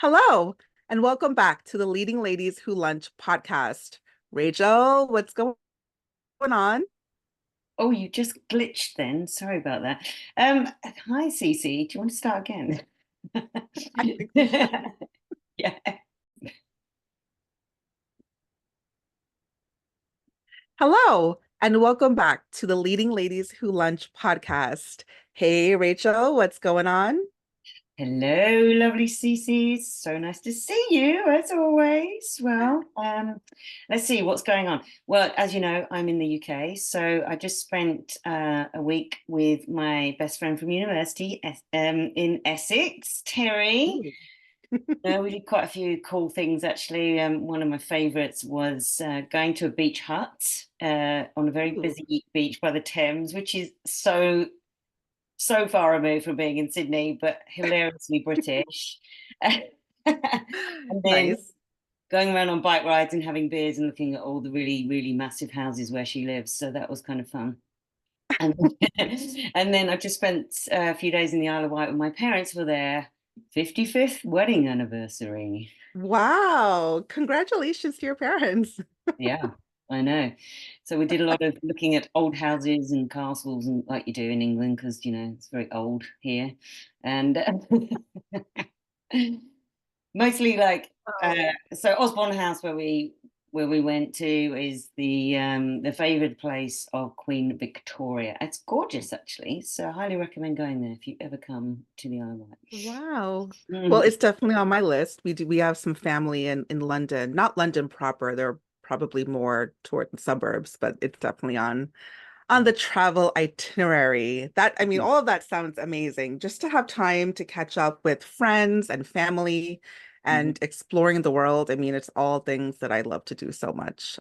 Hello, and welcome back to the Leading Ladies Who Lunch podcast. Rachel, what's going on? Oh, you just glitched then. Sorry about that. Hi, Cicy. Do you want to start again? I think we should. Yeah. Hello, and welcome back to the Leading Ladies Who Lunch podcast. Hey, Rachel, what's going on? Hello, lovely Cici. So nice to see you as always. Let's see what's going on. Well, as you know, I'm in the UK, so I just spent a week with my best friend from university in Essex, Terry. Ooh. We did quite a few cool things actually. One of my favourites was going to a beach hut on a very Ooh, busy beach by the Thames, which is so far removed from being in Sydney, but hilariously British. And then nice. going around on bike rides and having beers and looking at all the really, really massive houses where she lives. So that was kind of fun. And and then I just spent a few days in the Isle of Wight with my parents for their 55th wedding anniversary. Wow, congratulations to your parents. Yeah, I know. So we did a lot of looking at old houses and castles, and like you do in England, because it's very old here, and mostly like Oh, so Osborne House, where we went to, is the favoured place of Queen Victoria. It's gorgeous, actually. So I highly recommend going there if you ever come to the Isle of Wight. wow. Well, Mhm. it's definitely on my list. We have some family in London, not London proper. They're probably more toward the suburbs, but it's definitely on the travel itinerary. That, I mean, all of that sounds amazing. Just to have time to catch up with friends and family Mhm. and exploring the world. I mean, it's all things that I love to do so much.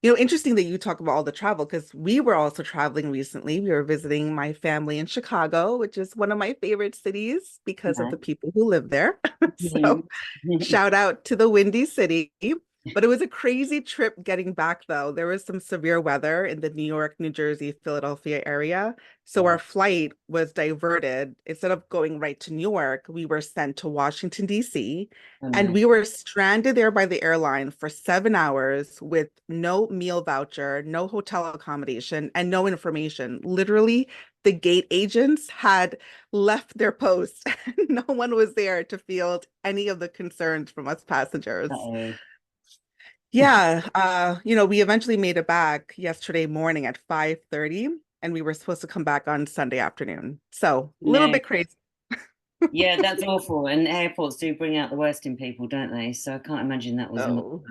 Interesting that you talk about all the travel because we were also traveling recently. We were visiting my family in Chicago, which is one of my favorite cities because of the people who live there. So Mhm. shout out to the Windy City. But it was a crazy trip getting back, though. There was some severe weather in the New York, New Jersey, Philadelphia area. So our Wow. flight was diverted. Instead of going right to New York, we were sent to Washington, D.C. I And know. we were stranded there by the airline for 7 hours with no meal voucher, no hotel accommodation, and no information. Literally, the gate agents had left their posts. No one was there to field any of the concerns from us passengers. Uh-oh. Yeah, we eventually made it back yesterday morning at 5:30, and we were supposed to come back on Sunday afternoon. So a little No. bit crazy. Yeah, that's awful. And airports do bring out the worst in people, don't they? So I can't imagine that was enough Oh,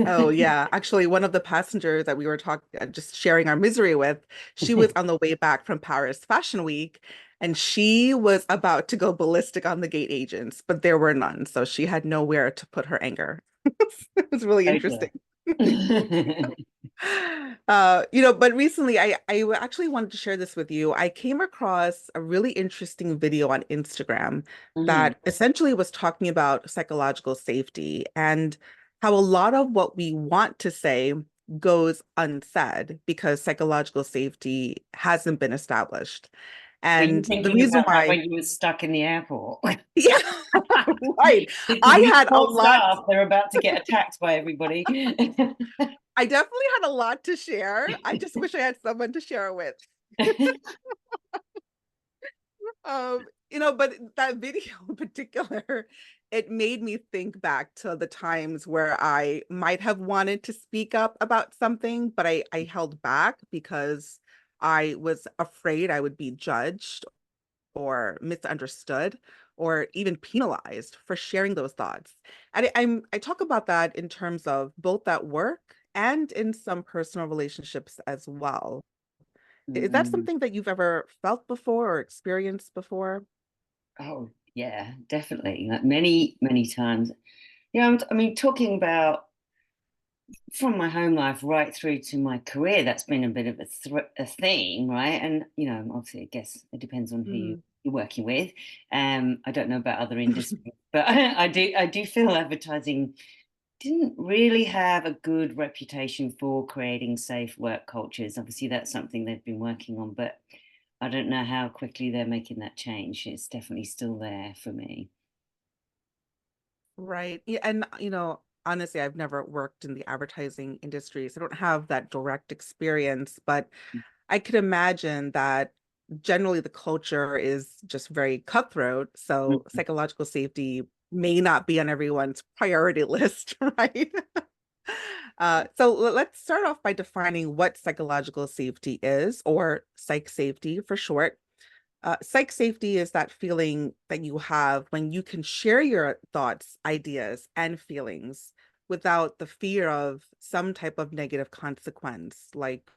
oh fun. yeah. Actually, one of the passengers that we were talking, just sharing our misery with, she was on the way back from Paris Fashion Week, and she was about to go ballistic on the gate agents, but there were none, so she had nowhere to put her anger. It was really Oh interesting. dear. Mhm. But recently I actually wanted to share this with you. I came across a really interesting video on Instagram that essentially was talking about psychological safety and how a lot of what we want to say goes unsaid because psychological safety hasn't been established. Were you And the thinking reason about that why, when you were stuck in the airport? yeah, right. Thinking I these had a poor lot. staff, they're about to get attacked by everybody. I definitely had a lot to share. I just wish I had someone to share it with. But that video in particular, it made me think back to the times where I might have wanted to speak up about something, but I held back because I was afraid I would be judged or misunderstood or even penalized for sharing those thoughts. And I talk about that in terms of both at work and in some personal relationships as well. Is that Mm. something that you've ever felt before or experienced before? Oh, yeah, definitely. Like many, many times. Yeah, I mean, talking about from my home life right through to my career, that's been a bit of a theme, right? And obviously, I guess it depends on who Mm. you're working with. I don't know about other industries, but I do feel advertising didn't really have a good reputation for creating safe work cultures. Obviously, that's something they've been working on, but I don't know how quickly they're making that change. It's definitely still there for me. Right. Yeah, and honestly, I've never worked in the advertising industry, so I don't have that direct experience, but I could imagine that generally the culture is just very cutthroat, so Mhm. psychological safety may not be on everyone's priority list, right? So let's start off by defining what psychological safety is, or psych safety for short. Psych safety is that feeling that you have when you can share your thoughts, ideas, and feelings without the fear of some type of negative consequence, like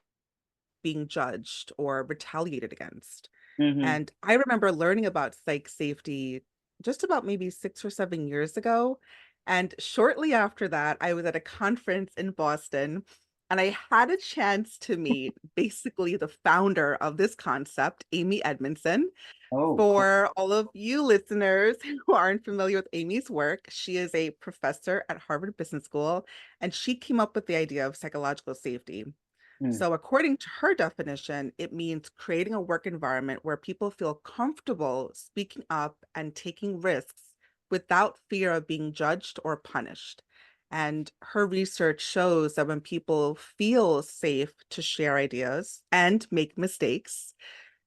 being judged or retaliated against. Mhm. And I remember learning about psych safety just about maybe 6 or 7 years ago. And shortly after that, I was at a conference in Boston and I had a chance to meet basically the founder of this concept, Amy Edmondson. Oh, cool. For all of you listeners who aren't familiar with Amy's work, she is a professor at Harvard Business School, and she came up with the idea of psychological safety. Mm. So, according to her definition, it means creating a work environment where people feel comfortable speaking up and taking risks without fear of being judged or punished. And her research shows that when people feel safe to share ideas and make mistakes,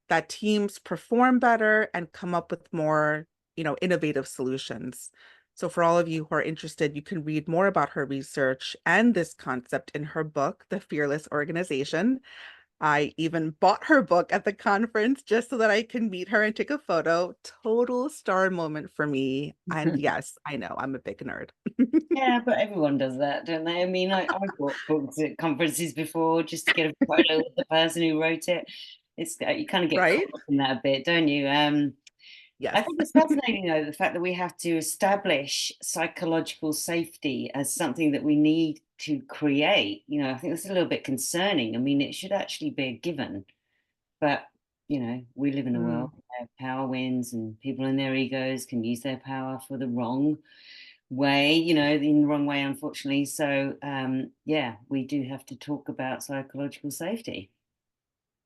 that teams perform better and come up with more, innovative solutions. So for all of you who are interested, you can read more about her research and this concept in her book, The Fearless Organization. I even bought her book at the conference just so that I can meet her and take a photo. Total star moment for me. And yes, I know I'm a big nerd. Yeah, but everyone does that, don't they? I mean, I've bought books at conferences before just to get a photo with the person who wrote it. It's you kind of get caught Right? up in that a bit, don't you? I Yes. think it's fascinating, though, the fact that we have to establish psychological safety as something that we need to create. I think that's a little bit concerning. I mean, it should actually be a given, but we live in a world Mm. where power wins and people in their egos can use their power for the wrong way, in the wrong way, unfortunately. So, yeah, we do have to talk about psychological safety.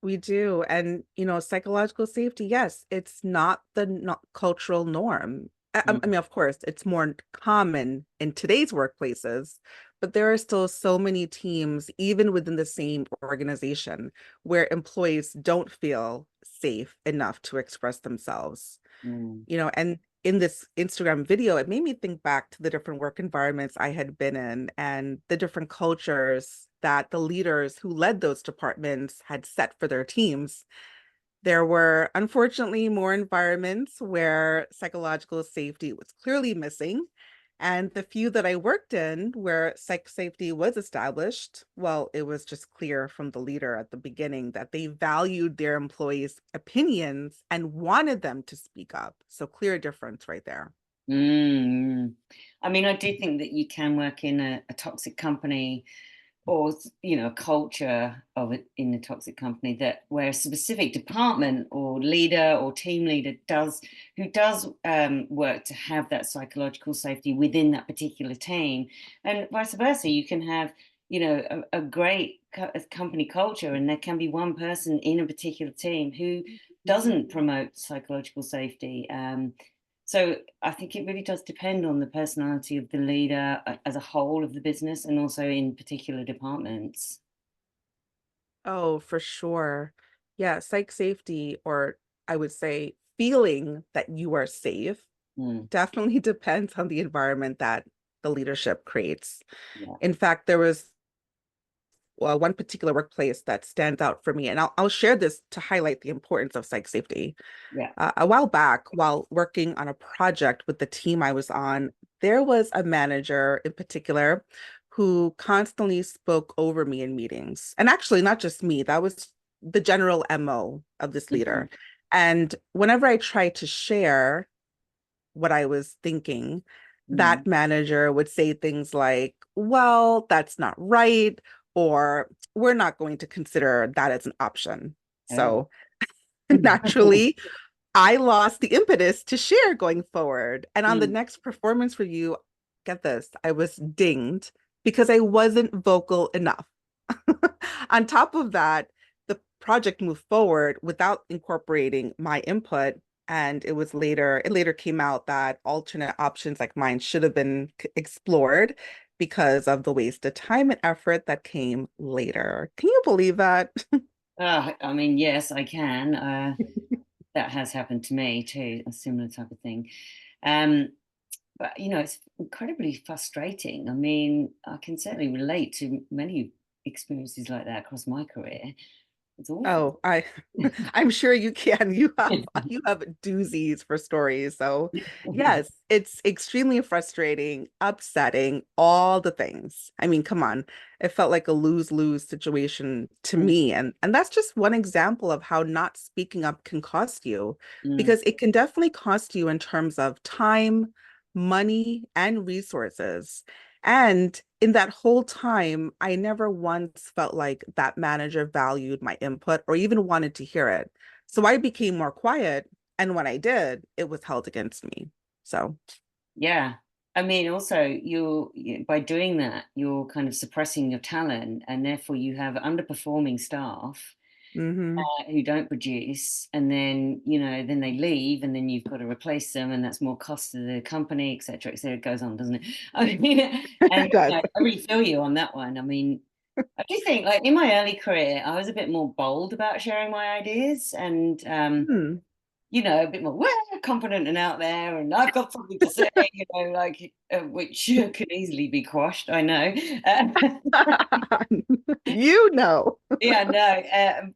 We do. And, psychological safety, yes, it's not the no cultural norm. I Mm, mean, of course, it's more common in today's workplaces, but there are still so many teams, even within the same organization, where employees don't feel safe enough to express themselves. mm, And in this Instagram video, it made me think back to the different work environments I had been in and the different cultures that the leaders who led those departments had set for their teams. There were unfortunately more environments where psychological safety was clearly missing. And the few that I worked in where psych safety was established, well, it was just clear from the leader at the beginning that they valued their employees' opinions and wanted them to speak up. So clear difference right there. mm. I mean, I do think that you can work in a toxic company or a culture of it in a toxic company that where a specific department or leader or team leader does work to have that psychological safety within that particular team, and vice versa. You can have a great company culture, and there can be one person in a particular team who doesn't promote psychological safety. So I think it really does depend on the personality of the leader as a whole of the business and also in particular departments. Oh, for sure. Yeah, psych safety, or I would say feeling that you are safe, Mm, definitely depends on the environment that the leadership creates. yeah, In fact, there was one particular workplace that stands out for me, and I'll share this to highlight the importance of psych safety. yeah. A while back, while working on a project with the team I was on, there was a manager in particular who constantly spoke over me in meetings. And actually, not just me, that was the general MO of this Mhm. leader. And whenever I tried to share what I was thinking, Mm. that manager would say things like, well, that's not right, or we're not going to consider that as an option. Oh. So naturally, I lost the impetus to share going forward. And on the Mm. next performance review, get this, I was dinged because I wasn't vocal enough. On top of that, the project moved forward without incorporating my input. And it later came out that alternate options like mine should have been explored because of the wasted time and effort that came later. Can you believe that? I mean, yes, I can. That has happened to me too, a similar type of thing. Um, but it's incredibly frustrating. I mean, I can certainly relate to many experiences like that across my career. It's awful. Oh, I'm sure you can. You have doozies for stories. So, yes, it's extremely frustrating, upsetting, all the things. I mean, come on. It felt like a lose-lose situation to me. And that's just one example of how not speaking up can cost you, Mm. because it can definitely cost you in terms of time, money, and resources. And in that whole time, I never once felt like that manager valued my input or even wanted to hear it. So I became more quiet. And when I did, it was held against me. So, Yeah. I mean, also, by doing that, you're kind of suppressing your talent, and therefore you have underperforming staff mhm. who don't produce, and then they leave, and then you've got to replace them, and that's more cost to the company, etc., etc. It goes on, doesn't it? I mean, and It does. I really feel you on that one. I mean, I do think, like in my early career, I was a bit more bold about sharing my ideas, and Hmm. a bit more confident and out there, and I've got something to say, like which could easily be quashed. I know. You know. Yeah, no.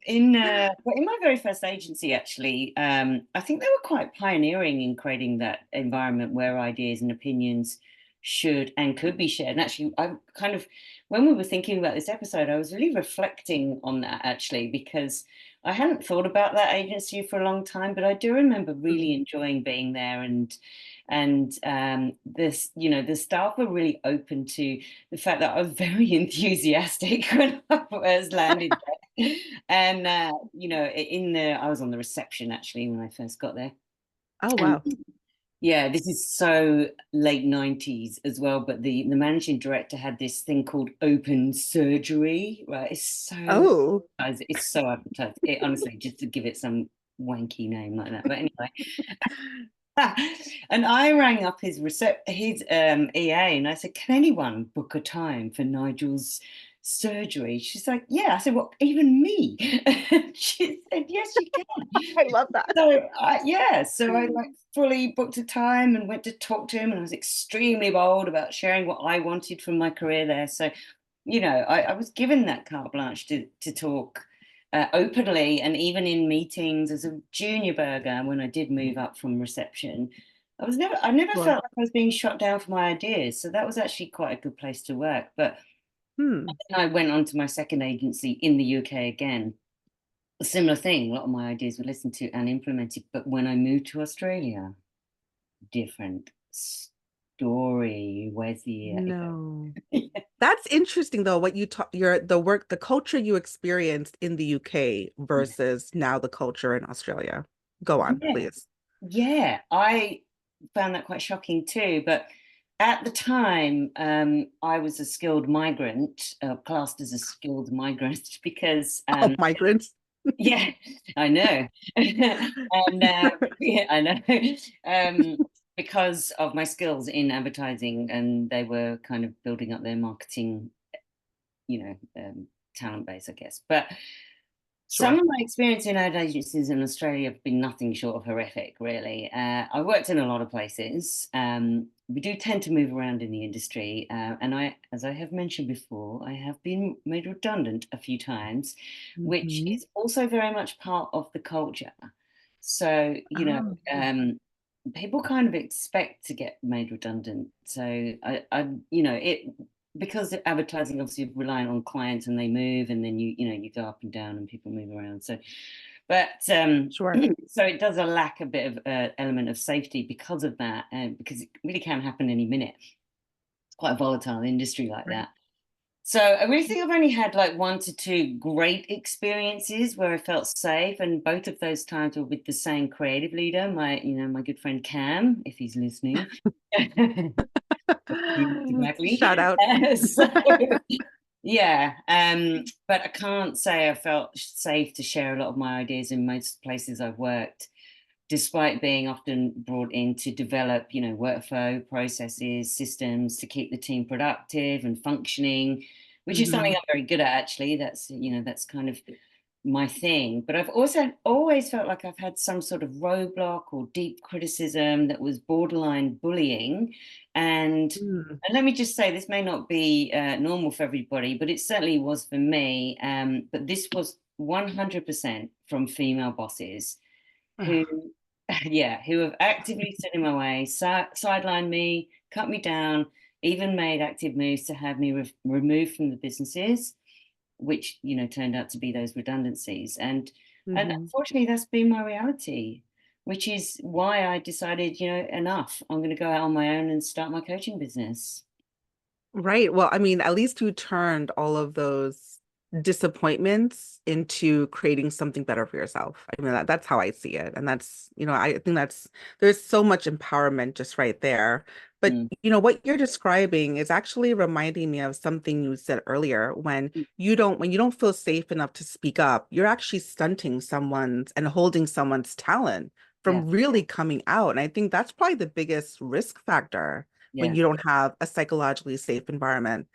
In my very first agency, actually, I think they were quite pioneering in creating that environment where ideas and opinions should and could be shared. And actually, I kind of, when we were thinking about this episode, I was really reflecting on that actually, because I hadn't thought about that agency for a long time, but I do remember really enjoying being there, and the staff were really open to the fact that I was very enthusiastic when I first landed there. And I was on the reception actually when I first got there. Oh, And wow. yeah, this is so late 90s as well, but the managing director had this thing called open surgery, right? Oh, It's so advertised. It honestly, just to give it some wanky name like that. But anyway, and I rang up his EA, and I said, "Can anyone book a time for Nigel's surgery?" She's like, "Yeah." I said, "Well, even me?" She said, "Yes, you can." I love that. So I like fully booked a time and went to talk to him, and I was extremely bold about sharing what I wanted from my career there. So, I was given that carte blanche to talk openly, and even in meetings as a junior burger when I did move up from reception. I never Sure. felt like I was being shot down for my ideas. So that was actually quite a good place to work. But Hmm. then I went on to my second agency in the UK again. A similar thing. A lot of my ideas were listened to and implemented. But when I moved to Australia, different story. Where's the No. That's interesting though, what you taught the culture you experienced in the UK yeah. versus now the culture in Australia. Go on, Yeah. please. Yeah, I found that quite shocking too. But at the time, I was a skilled migrant, classed as a skilled migrant, because, Oh, migrants. yeah, I know. And yeah, I know. Because of my skills in advertising, and they were kind of building up their marketing, you know, um, talent base, I guess. But some Sure. of my experience in ad agencies in Australia have been nothing short of horrific, really. I worked in a lot of places. We do tend to move around in the industry, and as I have mentioned before, I have been made redundant a few times, which Hmm. is also very much part of the culture. So, Oh, people kind of expect to get made redundant. So, it because advertising obviously relying on clients, and they move, and then you go up and down and people move around. So, but sure. so it does a lack a bit of element of safety because of that, and because it really can happen any minute. It's quite a volatile industry like Right. that. So I really think I've only had like one to two great experiences where I felt safe, and both of those times were with the same creative leader, my good friend Cam, if he's listening. Shout Exactly. out. So yeah, but I can't say I felt safe to share a lot of my ideas in most places I've worked. despite being often brought in to develop, workflow processes, systems to keep the team productive and functioning, which is something Hmm. I'm very good at actually. That's kind of my thing. But I've also always felt like I've had some sort of roadblock or deep criticism that was borderline bullying. And Mm. and let me just say, this may not be normal for everybody, but it certainly was for me. But this was 100% from female bosses who, Ugh. yeah, who have actively stood in my way, sidelined me, cut me down, even made active moves to have me removed from the businesses, which turned out to be those redundancies. And Mhm. unfortunately, that's been my reality, which is why I decided, enough. I'm going to go out on my own and start my coaching business. Right. Well, I mean, at least you turned all of those disappointments into creating something better for yourself. I mean, that's how I see it. And that's, I think there's so much empowerment just right there. But, Mm, what you're describing is actually reminding me of something you said earlier when mm, when you don't feel safe enough to speak up, you're actually stunting someone's and holding someone's talent yeah, from really coming out. And I think that's probably the biggest risk factor when yeah. you don't have a psychologically safe environment.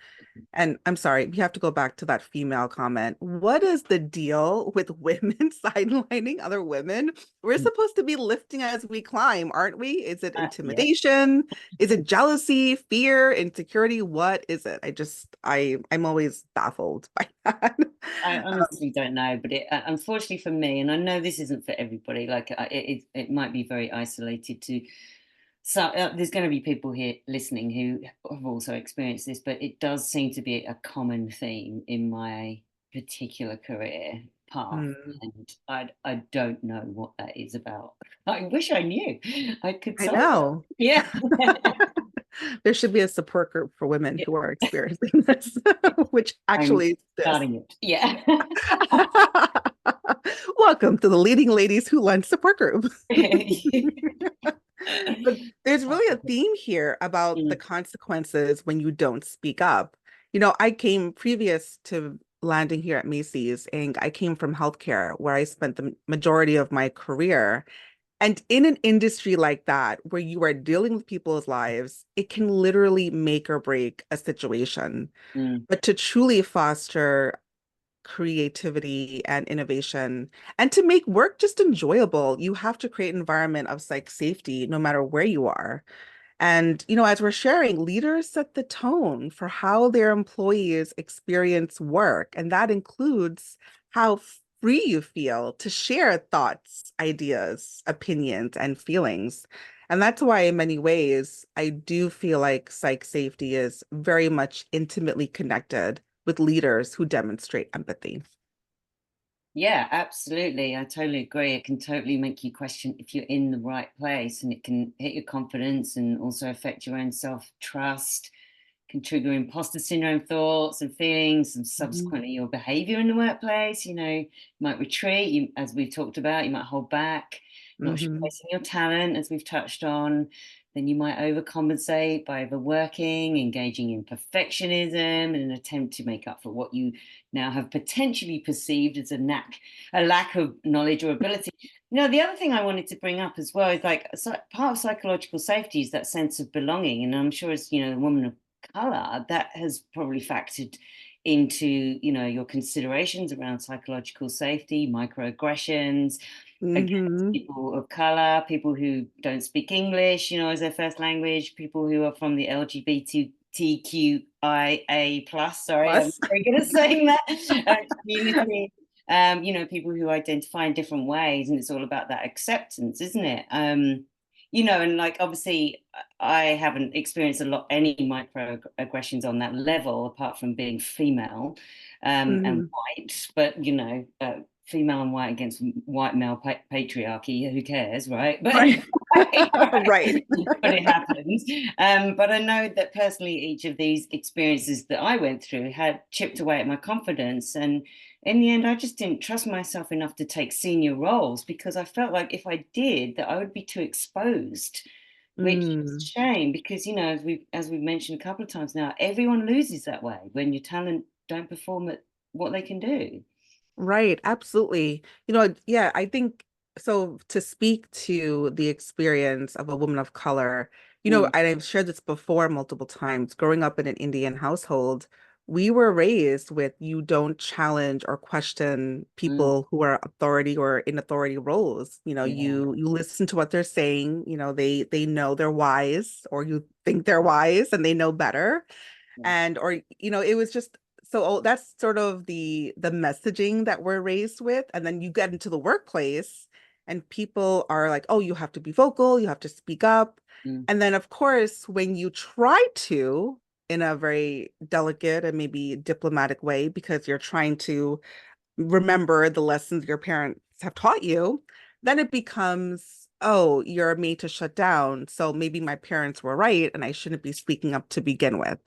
And I'm sorry, we have to go back to that female comment. What is the deal with women sidelining other women? We're Mm. supposed to be lifting as we climb, aren't we? Is it Yeah. intimidation? Is it jealousy, fear, insecurity? What is it? I'm always baffled by that. I honestly don't know, but unfortunately for me, and I know this isn't for everybody. Like it might be very isolated to. So there's going to be people here listening who have also experienced this, but it does seem to be a common theme in my particular career path, Hmm, and I don't know what that is about. I wish I knew. I could I solve it. know. Yeah. There should be a support group for women Yeah, who are experiencing this, yeah. which I'm actually exists. starting it. Yeah. Welcome to the Leading Ladies Who Lunch support group. But there's really a theme here about the Mm, consequences when you don't speak up. I came previous to landing here at Macy's, and I came from healthcare, where I spent the majority of my career. And in an industry like that, where you are dealing with people's lives, it can literally make or break a situation. mm, But to truly foster creativity and innovation. And to make work just enjoyable, you have to create an environment of psych safety no matter where you are. And, as we're sharing, leaders set the tone for how their employees experience work. And that includes how free you feel to share thoughts, ideas, opinions, and feelings. And that's why, in many ways, I do feel like psych safety is very much intimately connected with leaders who demonstrate empathy. yeah, absolutely. I totally agree. It can totally make you question if you're in the right place, and it can hit your confidence and also affect your own self-trust, can trigger imposter syndrome thoughts and feelings, and Mhm. subsequently your behavior in the workplace. You might retreat, as we've talked about, you might hold back, not Mhm. showcasing your talent, as we've touched on. Then you might overcompensate by overworking, engaging in perfectionism in an attempt to make up for what you now have potentially perceived as a lack of knowledge or ability. The other thing I wanted to bring up as well is like part of psychological safety is that sense of belonging. And I'm sure as, a woman of color, that has probably factored into, your considerations around psychological safety, microaggressions against Mhm. people of color, people who don't speak English, as their first language, people who are from the LGBTQIA plus. Sorry, I'm Plus. very good at saying that community. People who identify in different ways, and it's all about that acceptance, isn't it? And like obviously, I haven't experienced any microaggressions on that level, apart from being female and Mhm. white. But female and white against white male patriarchy, who cares, right? But Right. anyway, Right. but it happens. But I know that personally, each of these experiences that I went through had chipped away at my confidence. And in the end, I just didn't trust myself enough to take senior roles because I felt like if I did, that I would be too exposed, which is a Mm. shame because, as we've mentioned a couple of times now, everyone loses that way when your talent don't perform at what they can do. Right, absolutely. Yeah, I think so to speak to the experience of a woman of color, Mm, and I've shared this before multiple times, growing up in an Indian household, we were raised with you don't challenge or question mm, people who are authority or in authority roles. yeah, You listen to what they're saying, they know they're wise, or you think they're wise and they know better. yeah. And or it was just so that's sort of the messaging that we're raised with. And then you get into the workplace and people are like, oh, you have to be vocal, you have to speak up. Mm, And then of course when you try to, in a very delicate and maybe diplomatic way, because you're trying to remember the lessons your parents have taught you, then it becomes, oh, you're made to shut down. So maybe my parents were right and I shouldn't be speaking up to begin with.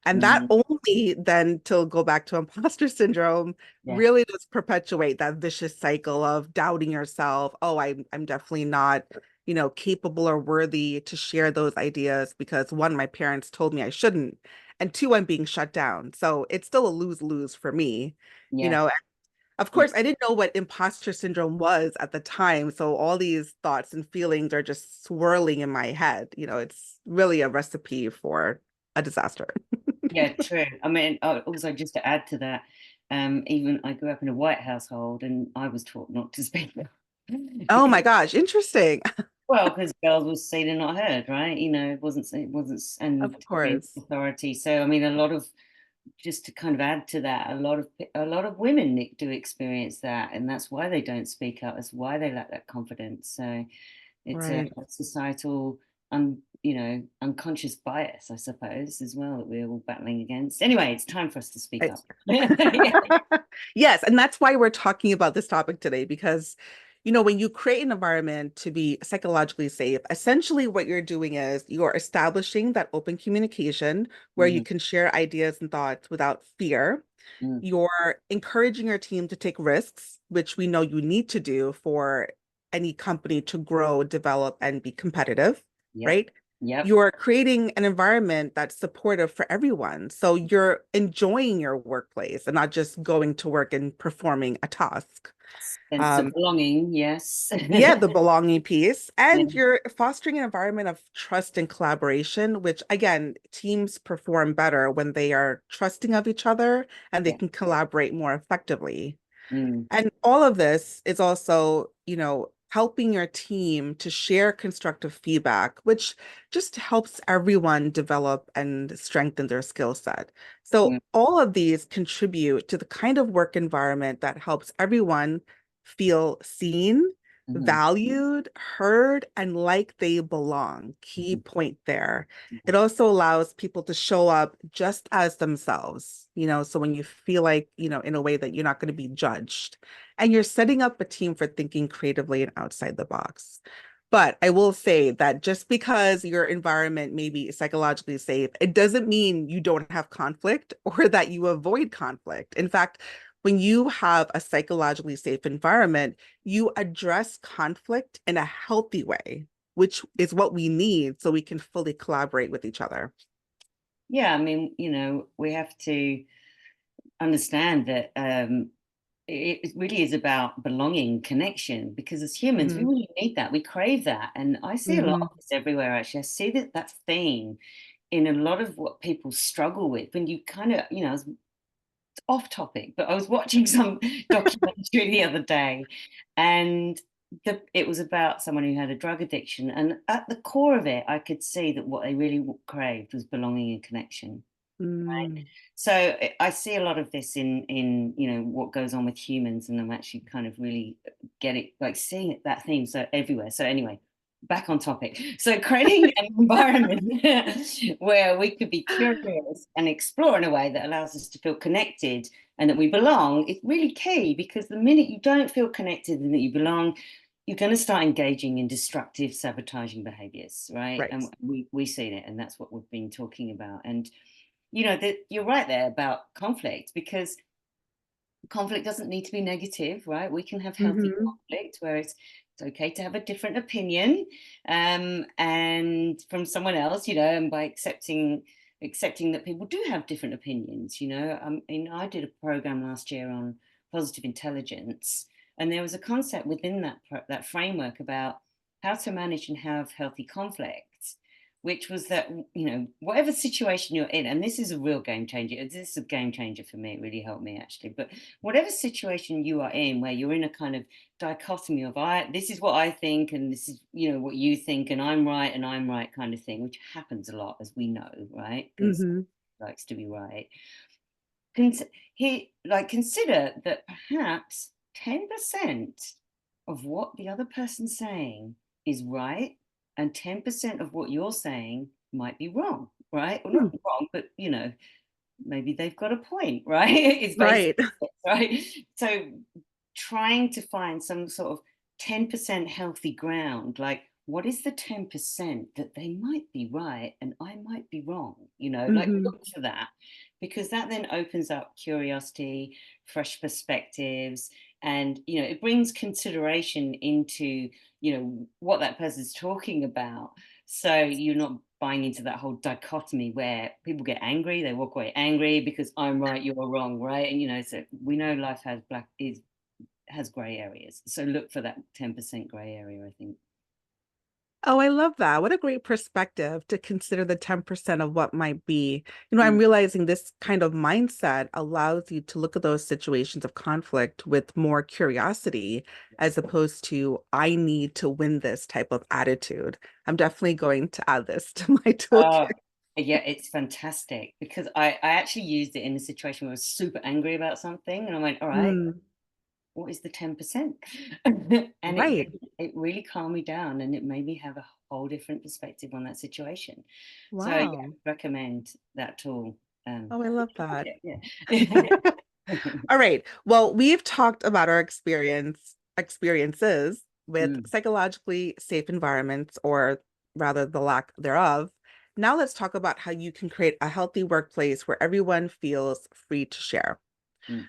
And that mm, only then, to go back to imposter syndrome, yeah, really does perpetuate that vicious cycle of doubting yourself. Oh, I'm definitely not, capable or worthy to share those ideas because one, my parents told me I shouldn't, and two, I'm being shut down. So it's still a lose-lose for me. You yeah. know, of course, I didn't know what imposter syndrome was at the time. So all these thoughts and feelings are just swirling in my head. It's really a recipe for a disaster. Yeah, true. I mean, also just to add to that, even I grew up in a white household and I was taught not to speak up. Oh Because, my gosh, interesting. well, because girls were seen and not heard, right? It wasn't, and Of against course. authority. So, I mean, a lot of, just to kind of add to that, a lot of women do experience that, and that's why they don't speak up. That's why they lack that confidence. So it's a Right. societal, unconscious bias, I suppose, as well, that we're all battling against. Anyway, it's time for us to speak Right. up. Yeah. Yes, and that's why we're talking about this topic today, because when you create an environment to be psychologically safe, essentially what you're doing is you're establishing that open communication where you Mhm, can share ideas and thoughts without fear. mm, You're encouraging your team to take risks, which we know you need to do for any company to grow, develop, and be competitive, yep, right? yep. You're creating an environment that's supportive for everyone. So you're enjoying your workplace and not just going to work and performing a task. Sense of Um, belonging, yes. yeah, the belonging piece. Yeah, And you're fostering an environment of trust and collaboration, which again, teams perform better when they are trusting of each other and they yeah. can collaborate more effectively. Mm, And all of this is also, helping your team to share constructive feedback, which just helps everyone develop and strengthen their skill set. So mm, all of these contribute to the kind of work environment that helps everyone feel seen, mhm, valued, heard, and like they belong. Key mhm, point there. It mhm. also allows people to show up just as themselves, so when you feel like, in a way that you're not going to be judged, and you're setting up a team for thinking creatively and outside the box. But I will say that just because your environment may be psychologically safe, it doesn't mean you don't have conflict or that you avoid conflict. In fact, when you have a psychologically safe environment, you address conflict in a healthy way, which is what we need so we can fully collaborate with each other. Yeah, I mean, we have to understand that it really is about belonging, connection, because as humans, we Hmm. really need that. We crave that. And I see a lot Hmm. of this everywhere, actually. I see that theme in a lot of what people struggle with when you kind of, it's off topic, but I was watching some documentary the other day, and it was about someone who had a drug addiction. And at the core of it, I could see that what they really craved was belonging and connection. Mm. So I see a lot of this in what goes on with humans, and I'm actually kind of really get it, like seeing it, that theme so everywhere. So anyway, back on topic. So creating an environment where we could be curious and explore in a way that allows us to feel connected and that we belong is really key, because the minute you don't feel connected and that you belong, you're going to start engaging in destructive, sabotaging behaviors, right? Right. And we see it, and that's what we've been talking about. And that you're right there about conflict, because conflict doesn't need to be negative, right? We can have healthy Hmm. conflict where it's okay to have a different opinion, and from someone else, and by accepting that people do have different opinions. I mean, I did a program last year on positive intelligence, And there was a concept within that framework about how to manage and have healthy conflicts, which was that, whatever situation you're in, and this is a real game changer. This is a game changer for me. It really helped me actually. But whatever situation you are in, where you're in a kind of dichotomy of this is what I think, and this is what you think, and I'm right kind of thing, which happens a lot, as we know, right? Because Mm-hmm. likes to be right. Consider that perhaps 10% of what the other person's saying is right, and 10% of what you're saying might be wrong, right? Well, not wrong, but maybe they've got a point, right? It's basically Right. right. So trying to find some sort of 10% healthy ground, like what is the 10% that they might be right and I might be wrong, like Mm-hmm. look for that, because that then opens up curiosity, fresh perspectives, and it brings consideration into what that person's talking about. So you're not buying into that whole dichotomy where people get angry, they walk away angry because I'm right, you're wrong, right? And so we know life has gray areas. So look for that 10% gray area, I think. Oh, I love that. What a great perspective to consider the 10% of what might be. I'm Mm. realizing this kind of mindset allows you to look at those situations of conflict with more curiosity as opposed to, I need to win this type of attitude. I'm definitely going to add this to my Oh, toolkit. yeah, it's fantastic because I actually used it in a situation where I was super angry about something, and I went, all right, Mm, what is the 10%? And right. it really calmed me down, and it made me have a whole different perspective on that situation. So yeah, Wow. recommend that tool. Oh, I love that. Yeah. All right. Well, we've talked about our experiences with Mm, psychologically safe environments, or rather the lack thereof. Now let's talk about how you can create a healthy workplace where everyone feels free to share. mm,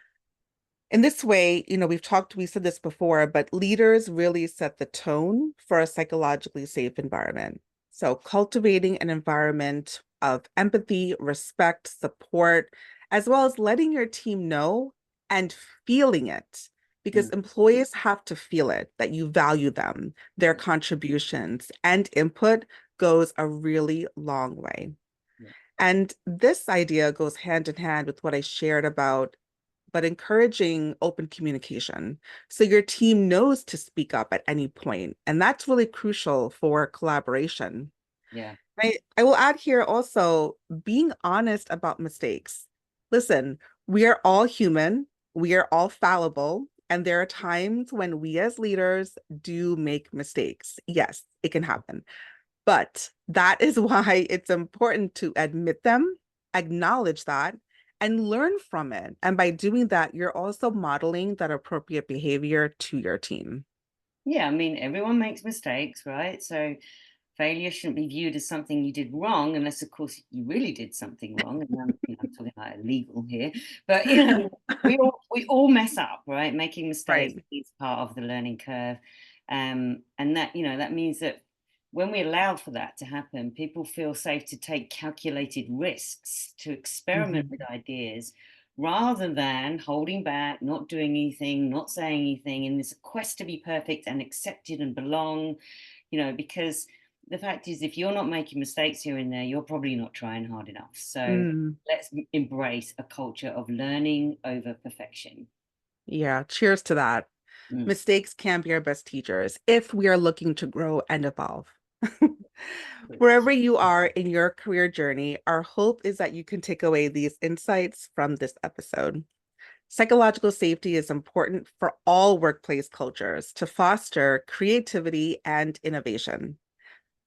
In this way, we said this before, but leaders really set the tone for a psychologically safe environment. So cultivating an environment of empathy, respect, support, as well as letting your team know and feeling it, because mm, employees have to feel it, that you value them, their yeah, contributions and input goes a really long way. yeah, And this idea goes hand in hand with what I shared about, but encouraging open communication. So your team knows to speak up at any point, and that's really crucial for collaboration. yeah, I will add here also being honest about mistakes. Listen, we are all human, we are all fallible, and there are times when we as leaders do make mistakes. Yes, it can happen. But that is why it's important to admit them, acknowledge that, and learn from it. And by doing that, you're also modeling that appropriate behavior to your team. yeah. I mean, everyone makes mistakes, right? So failure shouldn't be viewed as something you did wrong, unless, of course, you really did something wrong. And I'm talking about illegal here, but we all mess up, right? Making mistakes Right. is part of the learning curve, and that means that when we allow for that to happen, people feel safe to take calculated risks, to experiment with Mhm. ideas, rather than holding back, not doing anything, not saying anything in this quest to be perfect and accepted and belong. Because the fact is, if you're not making mistakes here and there, you're probably not trying hard enough. So Mm, let's embrace a culture of learning over perfection. yeah, cheers to that. Mm, Mistakes can be our best teachers if we are looking to grow and evolve. good. Wherever you are in your career journey, our hope is that you can take away these insights from this episode. Psychological safety is important for all workplace cultures to foster creativity and innovation.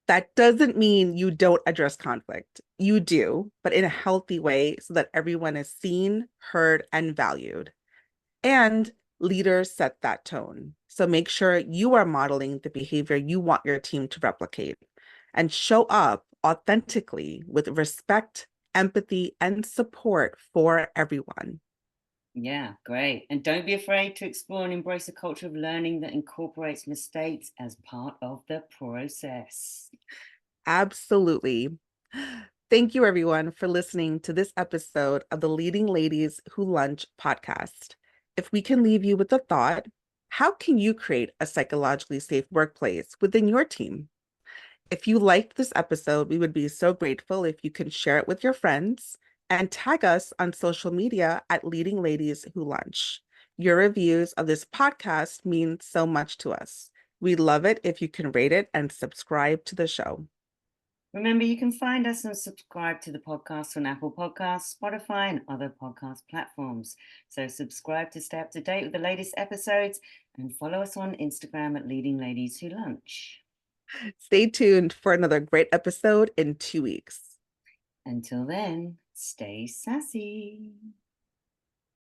That doesn't mean you don't address conflict. You do, but in a healthy way so that everyone is seen, heard, and valued. And leaders set that tone. So make sure you are modeling the behavior you want your team to replicate and show up authentically with respect, empathy, and support for everyone. Yeah, great. And don't be afraid to explore and embrace a culture of learning that incorporates mistakes as part of the process. Absolutely. Thank you, everyone, for listening to this episode of the Leading Ladies Who Lunch podcast. If we can leave you with a thought, How can you create a psychologically safe workplace within your team? If you liked this episode, we would be so grateful if you can share it with your friends and tag us on social media at Leading Ladies Who Lunch. Your reviews of this podcast mean so much to us. We'd love it if you can rate it and subscribe to the show. Remember, you can find us and subscribe to the podcast on Apple Podcasts, Spotify, and other podcast platforms. So subscribe to stay up to date with the latest episodes and follow us on Instagram at Leading Ladies Who Lunch. Stay tuned for another great episode in 2 weeks. Until then, stay sassy.